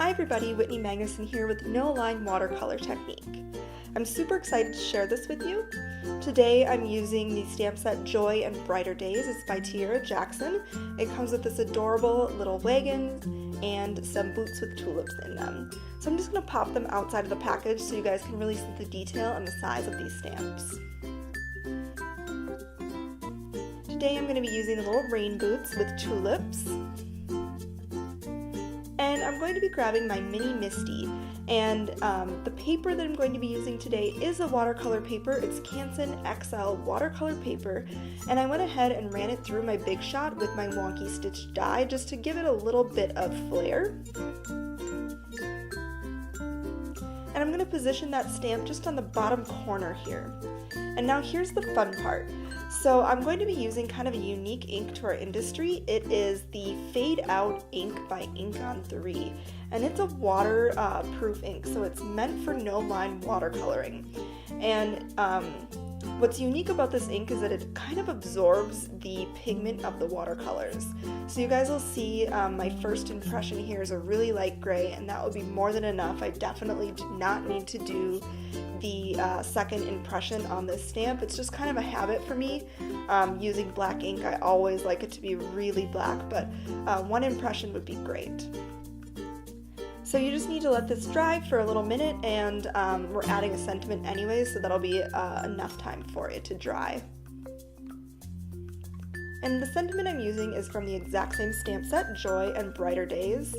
Hi everybody, Whitney Magnuson here with No Line Watercolor Technique. I'm super excited to share this with you. Today I'm using the stamp set Joy and Brighter Days. It's by Tiara Jackson. It comes with this adorable little wagon and some boots with tulips in them. So I'm just going to pop them outside of the package so you guys can really see the detail and the size of these stamps. Today I'm going to be using the little rain boots with tulips. And I'm going to be grabbing my mini Misty, and the paper that I'm going to be using today is a watercolor paper. It's Canson XL watercolor paper, and I went ahead and ran it through my Big Shot with my wonky stitch die just to give it a little bit of flair. And I'm going to position that stamp just on the bottom corner here. And now here's the fun part. So I'm going to be using kind of a unique ink to our industry. It is the Fade Out ink by Ink on 3, and it's a waterproof ink, so it's meant for no line watercoloring. And what's unique about this ink is that it kind of absorbs the pigment of the watercolors. So you guys will see my first impression here is a really light gray, and that would be more than enough. I definitely did not need to do the second impression on this stamp. It's just kind of a habit for me using black ink. I always like it to be really black, but one impression would be great. So you just need to let this dry for a little minute, and we're adding a sentiment anyway, so that'll be enough time for it to dry. And the sentiment I'm using is from the exact same stamp set, Joy and Brighter Days.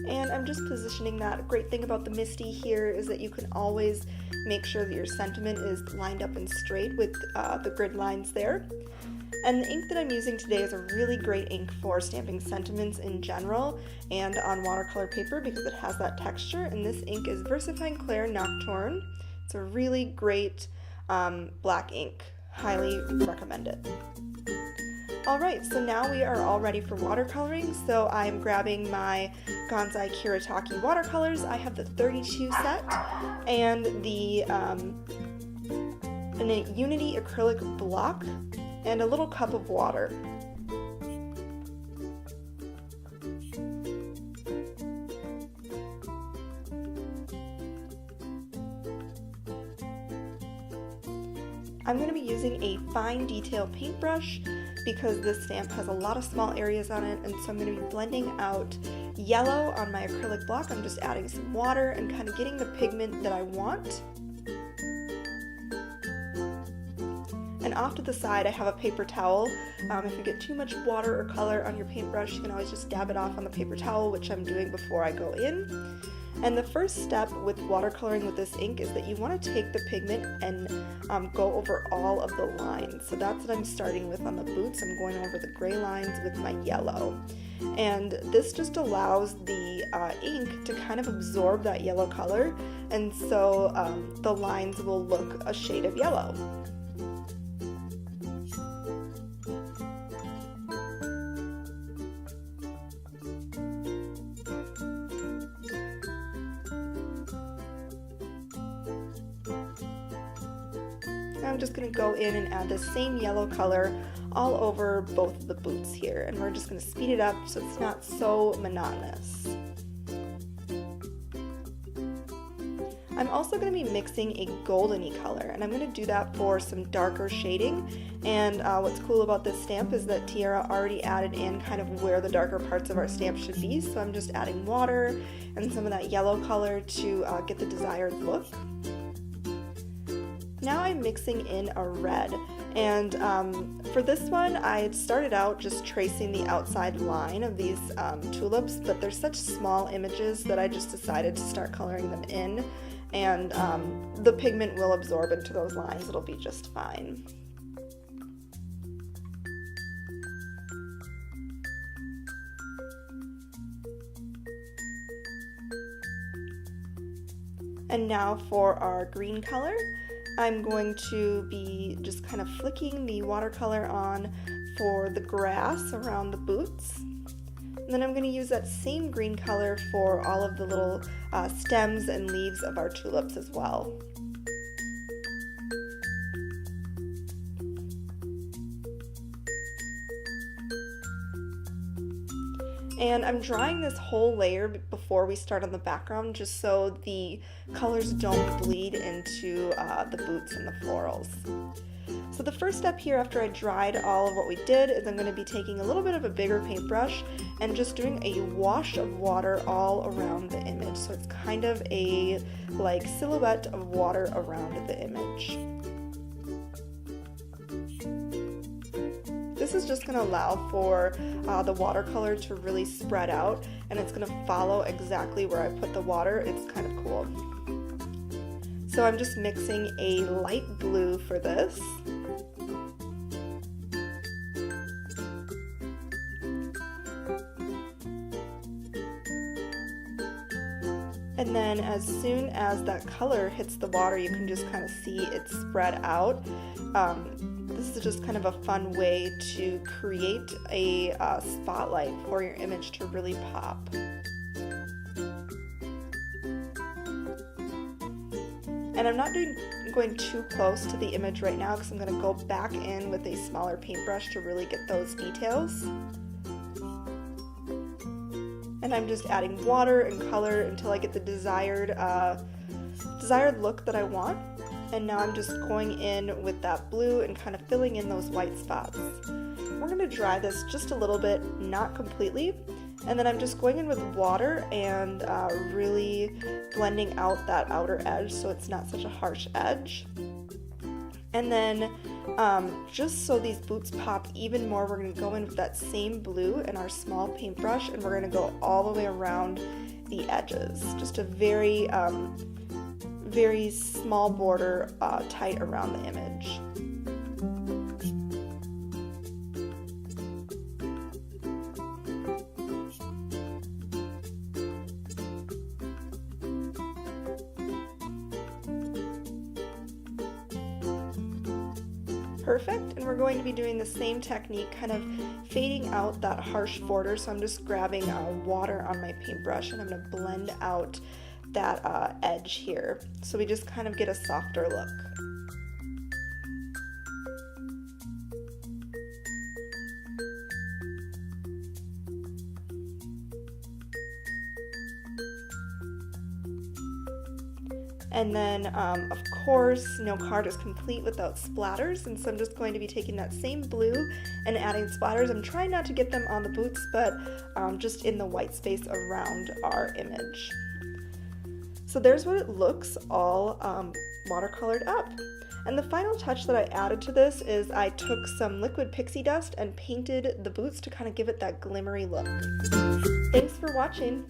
And I'm just positioning that. Great thing about the Misty here is that you can always make sure that your sentiment is lined up and straight with the grid lines there. And the ink that I'm using today is a really great ink for stamping sentiments in general and on watercolor paper because it has that texture. And this ink is Versifying Clair Nocturne. It's a really great black ink. Highly recommend it. Alright, so now we are all ready for watercoloring, so I'm grabbing my Gonzai Kiritaki watercolors. I have the 32 set and the Unity acrylic block and a little cup of water. I'm going to be using a fine detail paintbrush because this stamp has a lot of small areas on it, and so I'm going to be blending out yellow on my acrylic block. I'm just adding some water and kind of getting the pigment that I want. And off to the side I have a paper towel. If you get too much water or color on your paintbrush, you can always just dab it off on the paper towel, which I'm doing before I go in. And the first step with watercoloring with this ink is that you want to take the pigment and go over all of the lines. So that's what I'm starting with on the boots. I'm going over the gray lines with my yellow. And this just allows the ink to kind of absorb that yellow color, and so the lines will look a shade of yellow. I'm just going to go in and add the same yellow color all over both of the boots here, and we're just going to speed it up so it's not so monotonous. I'm also going to be mixing a goldeny color, and I'm going to do that for some darker shading. And what's cool about this stamp is that Tiara already added in kind of where the darker parts of our stamp should be, so I'm just adding water and some of that yellow color to get the desired look. Now I'm mixing in a red, and for this one I started out just tracing the outside line of these tulips, but they're such small images that I just decided to start coloring them in, and the pigment will absorb into those lines. It'll be just fine. And now for our green color. I'm going to be just kind of flicking the watercolor on for the grass around the boots. And then I'm going to use that same green color for all of the little stems and leaves of our tulips as well. And I'm drying this whole layer before we start on the background, just so the colors don't bleed into the boots and the florals. So the first step here after I dried all of what we did is I'm going to be taking a little bit of a bigger paintbrush and just doing a wash of water all around the image. So it's kind of a like silhouette of water around the image. This is just going to allow for the watercolor to really spread out, and it's going to follow exactly where I put the water. It's kind of cool. So I'm just mixing a light blue for this. And then as soon as that color hits the water, you can just kind of see it spread out. This is just kind of a fun way to create a spotlight for your image to really pop. And I'm not going too close to the image right now because I'm going to go back in with a smaller paintbrush to really get those details. And I'm just adding water and color until I get the desired look that I want. And now I'm just going in with that blue and kind of filling in those white spots. We're going to dry this just a little bit, not completely. And then I'm just going in with water and really blending out that outer edge so it's not such a harsh edge. And then just so these boots pop even more, we're going to go in with that same blue in our small paintbrush, and we're going to go all the way around the edges. Just a very, very small border tight around the image. Perfect, and we're going to be doing the same technique, kind of fading out that harsh border. So I'm just grabbing water on my paintbrush and I'm going to blend out that edge here, so we just kind of get a softer look. And then, of course, no card is complete without splatters, and so I'm just going to be taking that same blue and adding splatters. I'm trying not to get them on the boots, but just in the white space around our image. So there's what it looks all watercolored up. And the final touch that I added to this is I took some liquid pixie dust and painted the boots to kind of give it that glimmery look. Thanks for watching.